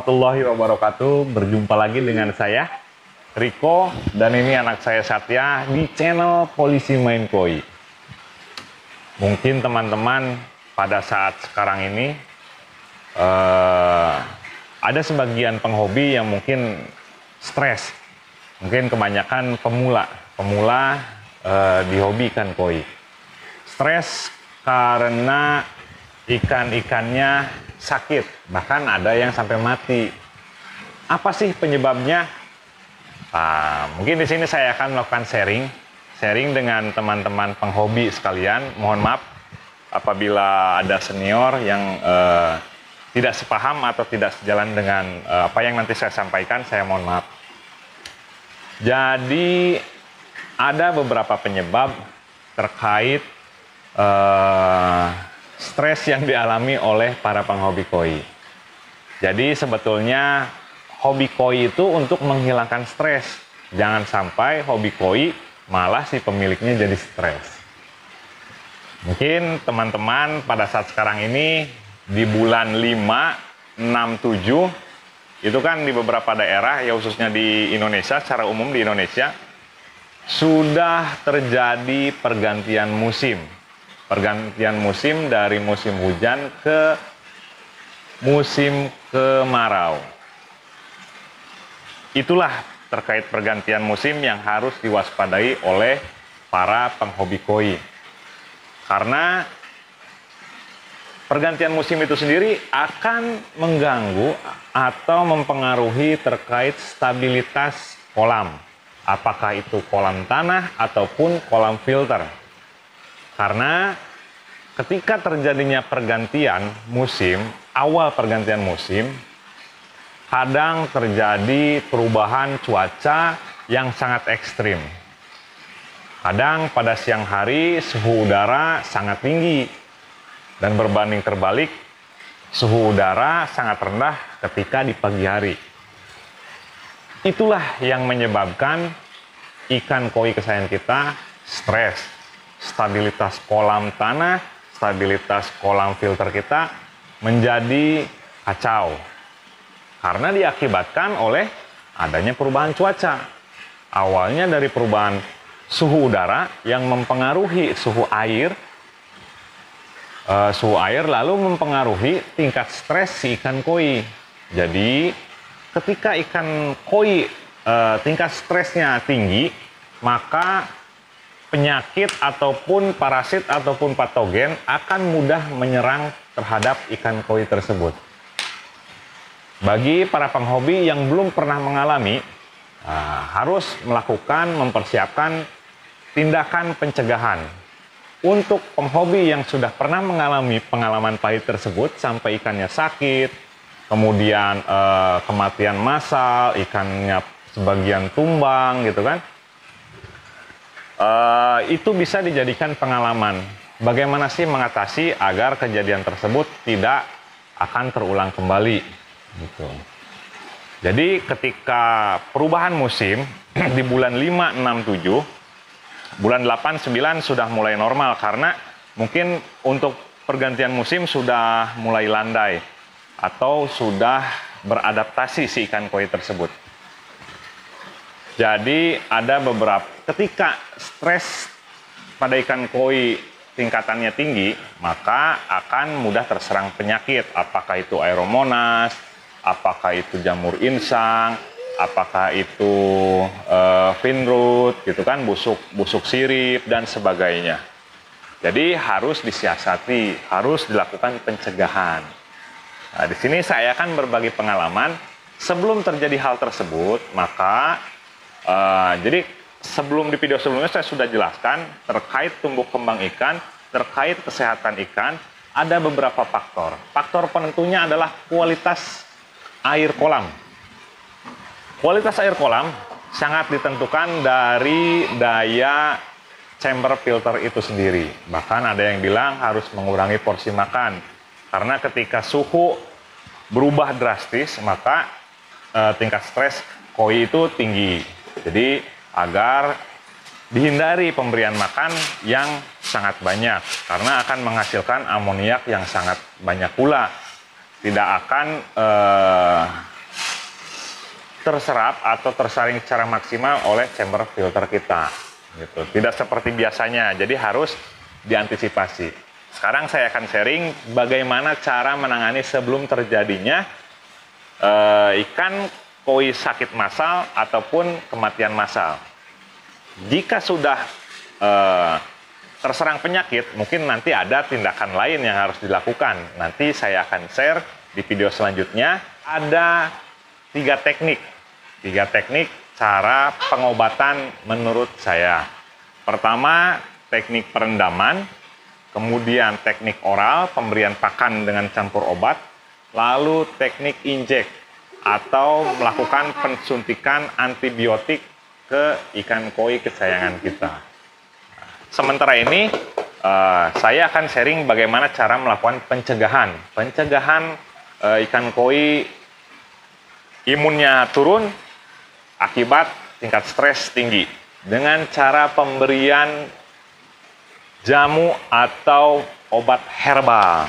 warahmatullahi wabarakatuh. Berjumpa lagi dengan saya, Riko, dan ini anak saya Satya di channel Polisi Main Koi. Mungkin teman-teman pada saat sekarang ini ada sebagian penghobi yang mungkin stres. Mungkin kebanyakan pemula dihobikan koi. Stres karena ikan-ikannya sakit, bahkan ada yang sampai mati. Apa sih penyebabnya? Mungkin di sini saya akan melakukan sharing dengan teman-teman penghobi sekalian. Mohon maaf apabila ada senior yang tidak sepaham atau tidak sejalan dengan apa yang nanti saya sampaikan, saya mohon maaf. Jadi ada beberapa penyebab terkait stres yang dialami oleh para penghobi koi. Jadi sebetulnya hobi koi itu untuk menghilangkan stres. Jangan sampai hobi koi malah si pemiliknya jadi stres. Mungkin teman-teman pada saat sekarang ini di bulan 5, 6, 7 itu kan di beberapa daerah ya, khususnya di Indonesia, secara umum di Indonesia sudah terjadi pergantian musim. Pergantian musim dari musim hujan ke musim kemarau. Itulah terkait pergantian musim yang harus diwaspadai oleh para penghobi koi. Karena pergantian musim itu sendiri akan mengganggu atau mempengaruhi terkait stabilitas kolam. Apakah itu kolam tanah ataupun kolam filter. Karena ketika terjadinya pergantian musim, awal pergantian musim, kadang terjadi perubahan cuaca yang sangat ekstrim. Kadang pada siang hari suhu udara sangat tinggi, dan berbanding terbalik, suhu udara sangat rendah ketika di pagi hari. Itulah yang menyebabkan ikan koi kesayangan kita stres. Stabilitas kolam tanah, stabilitas kolam filter kita menjadi kacau. Karena diakibatkan oleh adanya perubahan cuaca. Awalnya dari perubahan suhu udara yang mempengaruhi suhu air lalu mempengaruhi tingkat stres si ikan koi. Jadi ketika ikan koi tingkat stresnya tinggi, maka penyakit ataupun parasit ataupun patogen akan mudah menyerang terhadap ikan koi tersebut. Bagi para penghobi yang belum pernah mengalami, harus mempersiapkan tindakan pencegahan. Untuk penghobi yang sudah pernah mengalami pengalaman pahit tersebut sampai ikannya sakit, kemudian kematian massal, ikannya sebagian tumbang gitu kan, itu bisa dijadikan pengalaman. Bagaimana sih mengatasi agar kejadian tersebut tidak akan terulang kembali gitu. Jadi ketika perubahan musim di bulan 5, 6, 7, bulan 8, 9 sudah mulai normal karena mungkin untuk pergantian musim sudah mulai landai atau sudah beradaptasi si ikan koi tersebut. Jadi ada beberapa, ketika stres pada ikan koi tingkatannya tinggi, maka akan mudah terserang penyakit. Apakah itu aeromonas, apakah itu jamur insang, apakah itu finrut, gitu kan, busuk sirip dan sebagainya. Jadi harus disiasati, harus dilakukan pencegahan. Nah, di sini saya akan berbagi pengalaman sebelum terjadi hal tersebut, maka jadi di video sebelumnya saya sudah jelaskan terkait tumbuh kembang ikan, terkait kesehatan ikan, ada beberapa faktor. Faktor penentunya adalah kualitas air kolam. Kualitas air kolam sangat ditentukan dari daya chamber filter itu sendiri. Bahkan ada yang bilang harus mengurangi porsi makan. Karena ketika suhu berubah drastis, maka tingkat stres koi itu tinggi. Jadi agar dihindari pemberian makan yang sangat banyak karena akan menghasilkan amoniak yang sangat banyak pula. Tidak akan terserap atau tersaring secara maksimal oleh chamber filter kita. Gitu. Tidak seperti biasanya, jadi harus diantisipasi. Sekarang saya akan sharing bagaimana cara menangani sebelum terjadinya ikan koi sakit massal ataupun kematian massal. Jika sudah terserang penyakit, mungkin nanti ada tindakan lain yang harus dilakukan. Nanti saya akan share di video selanjutnya. Ada 3 teknik cara pengobatan menurut saya. Pertama, teknik perendaman, kemudian teknik oral, pemberian pakan dengan campur obat, lalu teknik injek atau melakukan pensuntikan antibiotik ke ikan koi kesayangan kita. Sementara ini, saya akan sharing bagaimana cara melakukan pencegahan. Pencegahan ikan koi imunnya turun akibat tingkat stres tinggi dengan cara pemberian jamu atau obat herbal.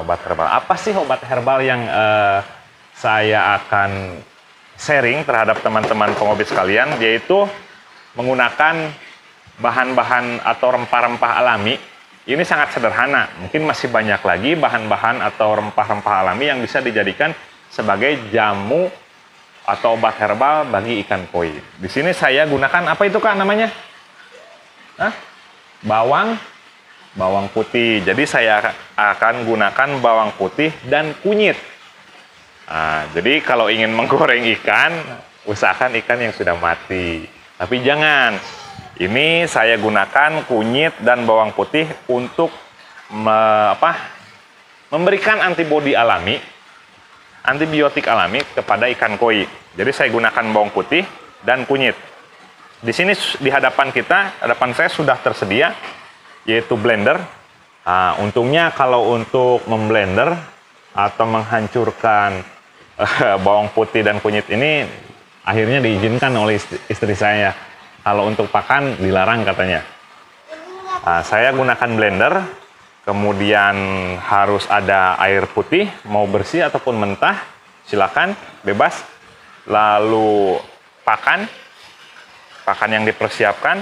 Obat herbal. Apa sih obat herbal yang saya akan sharing terhadap teman-teman pengobit sekalian, yaitu menggunakan bahan-bahan atau rempah-rempah alami. Ini sangat sederhana. Mungkin masih banyak lagi bahan-bahan atau rempah-rempah alami yang bisa dijadikan sebagai jamu atau obat herbal bagi ikan koi. Di sini saya gunakan apa itu Kak namanya? Bawang putih. Jadi saya akan gunakan bawang putih dan kunyit. Jadi kalau ingin menggoreng ikan, usahakan ikan yang sudah mati. Tapi jangan. Ini saya gunakan kunyit dan bawang putih untuk memberikan antibodi alami, antibiotik alami kepada ikan koi. Jadi saya gunakan bawang putih dan kunyit. Di sini di hadapan saya sudah tersedia, yaitu blender. Untungnya kalau untuk memblender atau menghancurkan bawang putih dan kunyit ini akhirnya diizinkan oleh istri saya. Kalau untuk pakan dilarang katanya. Saya gunakan blender. Kemudian harus ada air putih, mau bersih ataupun mentah, silakan, bebas. Lalu pakan yang dipersiapkan.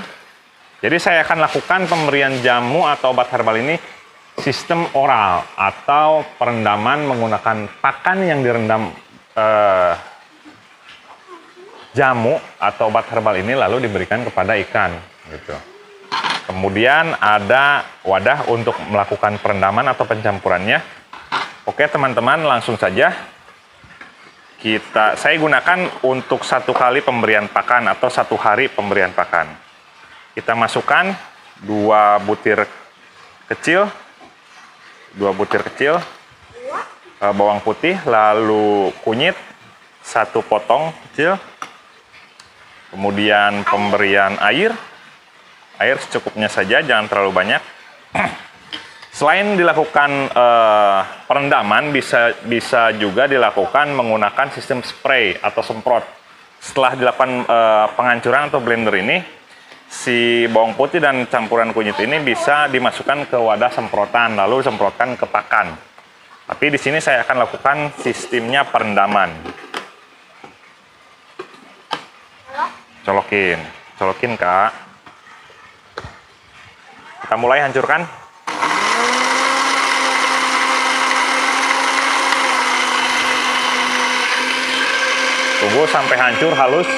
Jadi saya akan lakukan pemberian jamu atau obat herbal ini sistem oral atau perendaman menggunakan pakan yang direndam jamu atau obat herbal ini lalu diberikan kepada ikan. Gitu. Kemudian ada wadah untuk melakukan perendaman atau pencampurannya. Oke teman-teman, langsung saja saya gunakan untuk 1 kali pemberian pakan atau 1 hari pemberian pakan. Kita masukkan 2 butir kecil bawang putih, lalu kunyit 1 potong kecil, kemudian pemberian air secukupnya saja, jangan terlalu banyak. Selain dilakukan perendaman, bisa juga dilakukan menggunakan sistem spray atau semprot. Setelah dilakukan penghancuran atau blender ini, si bawang putih dan campuran kunyit ini bisa dimasukkan ke wadah semprotan, lalu disemprotkan ke pakan. Tapi di sini saya akan lakukan sistemnya perendaman. Colokin Kak. Kita mulai hancurkan. Tunggu sampai hancur halus.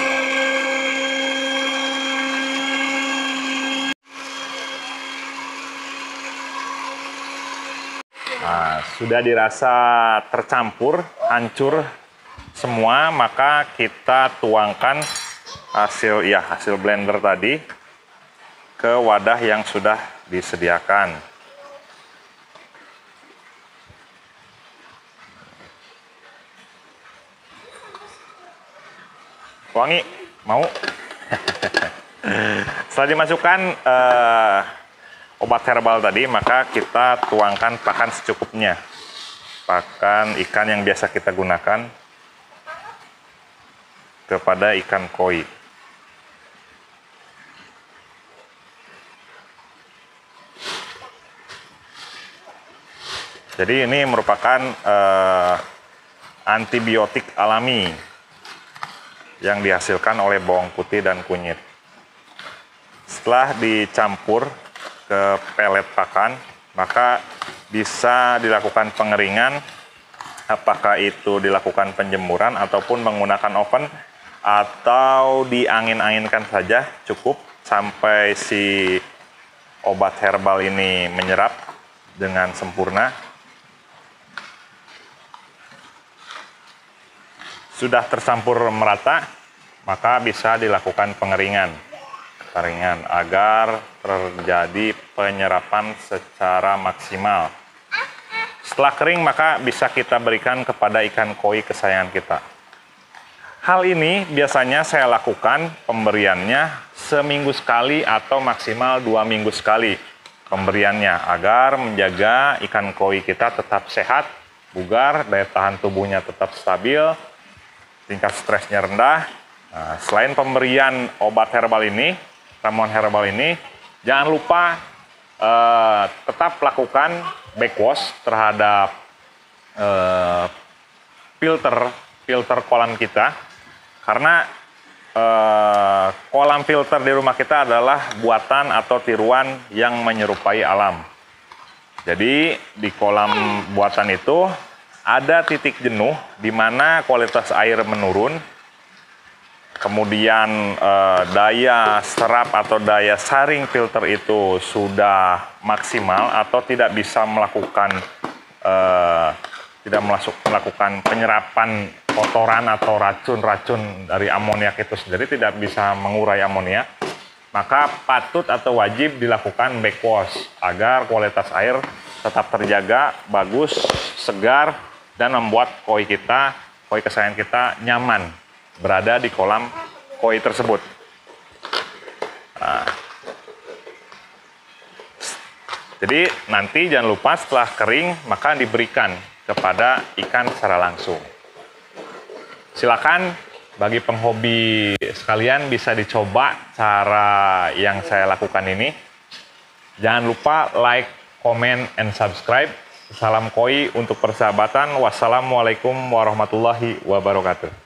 Sudah dirasa tercampur, hancur semua, maka kita tuangkan hasil blender tadi ke wadah yang sudah disediakan. Wangi, mau? Setelah dimasukkan obat herbal tadi, maka kita tuangkan pakan secukupnya. Pakan ikan yang biasa kita gunakan kepada ikan koi. Jadi ini merupakan antibiotik alami. yang dihasilkan oleh bawang putih dan kunyit. Setelah dicampur ke pelet pakan, maka bisa dilakukan pengeringan, apakah itu dilakukan penjemuran ataupun menggunakan oven atau diangin-anginkan saja cukup sampai si obat herbal ini menyerap dengan sempurna. Sudah tercampur merata, maka bisa dilakukan pengeringan agar terjadi penyerapan secara maksimal. Setelah kering, maka bisa kita berikan kepada ikan koi kesayangan kita. Hal ini biasanya saya lakukan pemberiannya seminggu sekali atau maksimal 2 minggu sekali pemberiannya, agar menjaga ikan koi kita tetap sehat, bugar, daya tahan tubuhnya tetap stabil, tingkat stresnya rendah. Nah, selain pemberian obat herbal ini, ramuan herbal ini, jangan lupa tetap lakukan backwash terhadap filter kolam kita, karena kolam filter di rumah kita adalah buatan atau tiruan yang menyerupai alam. Jadi di kolam buatan itu ada titik jenuh di mana kualitas air menurun, kemudian daya serap atau daya saring filter itu sudah maksimal atau tidak bisa melakukan penyerapan kotoran atau racun-racun dari amoniak itu sendiri, tidak bisa mengurai amoniak, maka patut atau wajib dilakukan backwash agar kualitas air tetap terjaga, bagus, segar, dan membuat koi kesayangan kita nyaman berada di kolam koi tersebut. Nah, jadi nanti jangan lupa setelah kering maka diberikan kepada ikan secara langsung. Silakan bagi penghobi sekalian bisa dicoba cara yang saya lakukan ini. Jangan lupa like, comment, and subscribe. Salam koi untuk persahabatan. Wassalamualaikum warahmatullahi wabarakatuh.